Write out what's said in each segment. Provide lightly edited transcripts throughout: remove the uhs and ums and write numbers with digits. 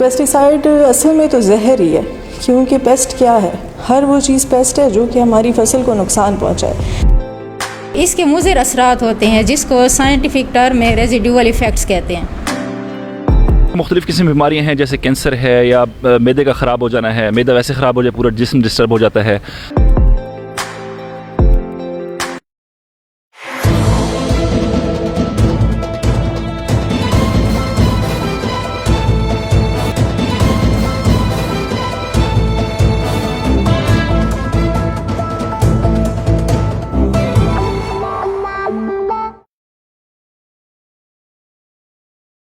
Pesticide اصل میں تو زہر ہی ہے، کیونکہ پیسٹ کیا ہے؟ ہر وہ چیز پیسٹ ہے جو کہ ہماری فصل کو نقصان پہنچائے۔ اس کے مضر اثرات ہوتے ہیں جس کو سائنٹیفک ٹرم میں ریزیڈیول ایفیکٹس کہتے ہیں۔ مختلف قسم کی بیماریاں ہیں، جیسے کینسر ہے یا معدے کا خراب ہو جانا ہے، معدہ ویسے خراب ہو جائے پورا جسم ڈسٹرب ہو جاتا ہے۔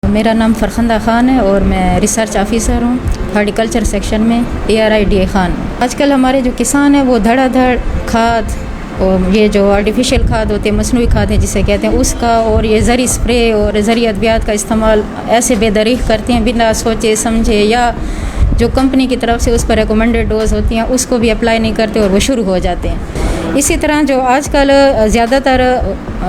میرا نام فرخندہ خان ہے اور میں ریسرچ آفیسر ہوں ہارٹیکلچر سیکشن میں ARIDA خان۔ آج کل ہمارے جو کسان ہیں وہ دھڑا دھڑ کھاد اور یہ جو آرٹیفیشیل کھاد ہوتے ہیں، مصنوعی کھاد ہیں جسے کہتے ہیں، اس کا اور یہ زرعی اسپرے اور زرعی ادویات کا استعمال ایسے بے دریغ کرتے ہیں بنا سوچے سمجھے، یا جو کمپنی کی طرف سے اس پر ریکمنڈڈ ڈوز ہوتی ہیں اس کو بھی اپلائی نہیں کرتے اور وہ شروع ہو جاتے ہیں۔ اسی طرح جو آج کل زیادہ تر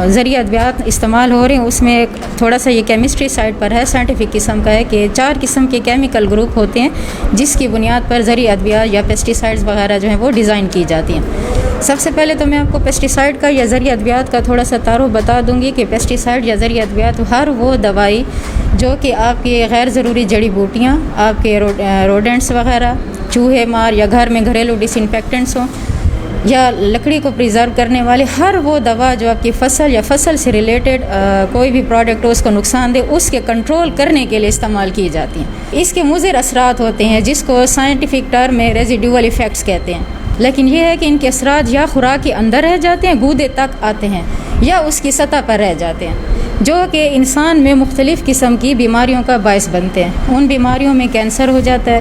زرعی ادویات استعمال ہو رہے ہیں اس میں تھوڑا سا یہ کیمسٹری سائڈ پر ہے، سائنٹیفک قسم کا ہے کہ 4 قسم کے کیمیکل گروپ ہوتے ہیں جس کی بنیاد پر زرعی ادویات یا پیسٹیسائڈز وغیرہ جو ہیں وہ ڈیزائن کی جاتی ہیں۔ سب سے پہلے تو میں آپ کو پیسٹیسائڈ کا یا زرعی ادویات کا تھوڑا سا تعارف بتا دوں گی کہ پیسٹیسائڈ یا زرعی ادویات ہر وہ دوائی جو کہ آپ کی غیر ضروری جڑی بوٹیاں، آپ کے روڈنٹس وغیرہ، چوہے مار یا گھر میں گھریلو ڈس انفیکٹنٹس ہوں، یا لکڑی کو پریزرو کرنے والے ہر وہ دوا جو آپ کی فصل یا فصل سے ریلیٹڈ کوئی بھی پروڈکٹ ہو اس کو نقصان دے، اس کے کنٹرول کرنے کے لیے استعمال کی جاتی ہیں۔ اس کے مضر اثرات ہوتے ہیں جس کو سائنٹیفک ٹرم میں ریزیڈیول ایفیکٹس کہتے ہیں، لیکن یہ ہے کہ ان کے اثرات یا خوراک کے اندر رہ جاتے ہیں، گودے تک آتے ہیں، یا اس کی سطح پر رہ جاتے ہیں، جو کہ انسان میں مختلف قسم کی بیماریوں کا باعث بنتے ہیں۔ ان بیماریوں میں کینسر ہو جاتا ہے،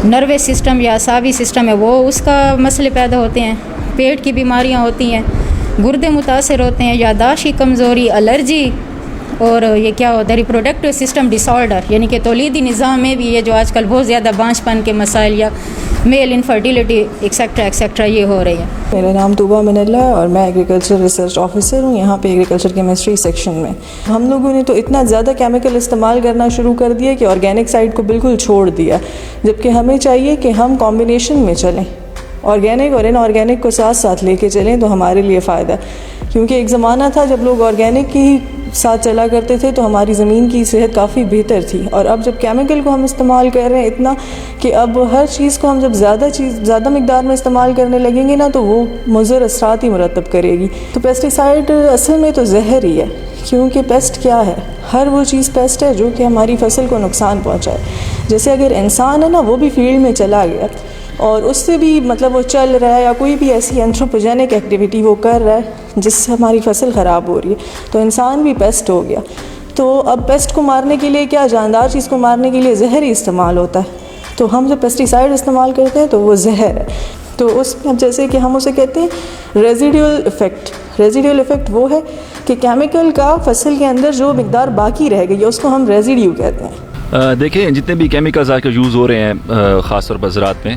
نروس سسٹم یا اعصابی سسٹم ہے وہ اس کا مسئلے پیدا ہوتے ہیں، پیٹ کی بیماریاں ہوتی ہیں، گردے متاثر ہوتے ہیں، یادداشت کی کمزوری، الرجی، اور یہ کیا ہوتا ہے ریپروڈکٹیو سسٹم ڈس آرڈر، یعنی کہ تولیدی نظام میں بھی یہ جو آج کل بہت زیادہ بانجھ پن کے مسائل یا میل انفرٹیلیٹی ایکسیکٹرا یہ ہو رہی ہے۔ میرا نام طوبہ من اللہ ہے اور میں ایگریکلچر ریسرچ آفیسر ہوں یہاں پہ ایگریکلچر کیمسٹری سیکشن میں۔ ہم لوگوں نے تو اتنا زیادہ کیمیکل استعمال کرنا شروع کر دیا کہ آرگینک سائڈ کو بالکل چھوڑ دیا، جبکہ ہمیں چاہیے کہ ہم کمبینیشن میں چلیں، آرگینک اور ان آرگینک کو ساتھ ساتھ لے کے چلیں تو ہمارے لیے فائدہ ہے۔ کیونکہ ایک زمانہ تھا جب لوگ آرگینک کی ساتھ چلا کرتے تھے تو ہماری زمین کی صحت کافی بہتر تھی، اور اب جب کیمیکل کو ہم استعمال کر رہے ہیں اتنا کہ اب ہر چیز کو ہم جب زیادہ مقدار میں استعمال کرنے لگیں گے نا تو وہ مضر اثرات ہی مرتب کرے گی۔ تو پیسٹیسائڈ اصل میں تو زہر ہی ہے، کیونکہ پیسٹ کیا ہے؟ ہر وہ چیز پیسٹ ہے جو کہ ہماری فصل کو نقصان پہنچائے۔ جیسے اگر انسان ہے نا وہ بھی فیلڈ میں چلا گیا اور اس سے بھی وہ چل رہا ہے یا کوئی بھی ایسی اینتھروپوجینک ایکٹیویٹی وہ کر رہا ہے جس سے ہماری فصل خراب ہو رہی ہے، تو انسان بھی پیسٹ ہو گیا۔ تو اب پیسٹ کو مارنے کے لیے کیا، جاندار چیز کو مارنے کے لیے زہر ہی استعمال ہوتا ہے، تو ہم جب پیسٹیسائڈ استعمال کرتے ہیں تو وہ زہر ہے۔ تو اس میں جیسے کہ ہم اسے کہتے ہیں ریزیڈیول ایفیکٹ۔ ریزیڈیول ایفیکٹ وہ ہے کہ کیمیکل کا فصل کے اندر جو مقدار باقی رہ گئی ہے اس کو ہم ریزیڈیو کہتے ہیں۔ دیکھیں جتنے بھی کیمیکلز آج کل یوز ہو رہے ہیں خاص طور پر زراعت میں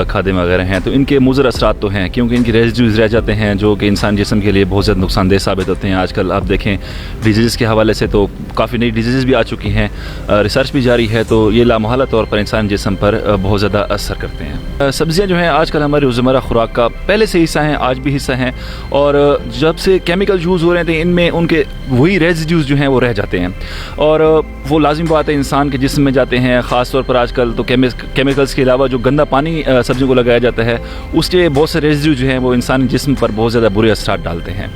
کھادیں وغیرہ ہیں، تو ان کے مضر اثرات تو ہیں، کیونکہ ان کی ریزیڈیوز رہ جاتے ہیں جو کہ انسان جسم کے لیے بہت زیادہ نقصان دہ ثابت ہوتے ہیں۔ آج کل آپ دیکھیں ڈیزیز کے حوالے سے تو کافی نئی ڈیزیز بھی آ چکی ہیں، ریسرچ بھی جاری ہے، تو یہ لامحالہ طور پر انسان جسم پر بہت زیادہ اثر کرتے ہیں۔ سبزیاں جو ہیں آج کل ہماری روزمرہ خوراک کا پہلے سے حصہ ہیں، آج بھی حصہ ہیں، اور جب سے کیمیکل یوز ہو رہے تھے ان میں ان کے وہی ریزیڈیوز جو ہیں وہ رہ جاتے ہیں، اور وہ لازم بات ہے انسان کے جسم میں جاتے ہیں۔ خاص طور پر آج کل تو کیمیکلز کے علاوہ جو گندا پانی سبزیوں کو لگایا جاتا ہے اس کے بہت سے ریزیڈیو جو ہیں وہ انسانی جسم پر بہت زیادہ برے اثرات ڈالتے ہیں۔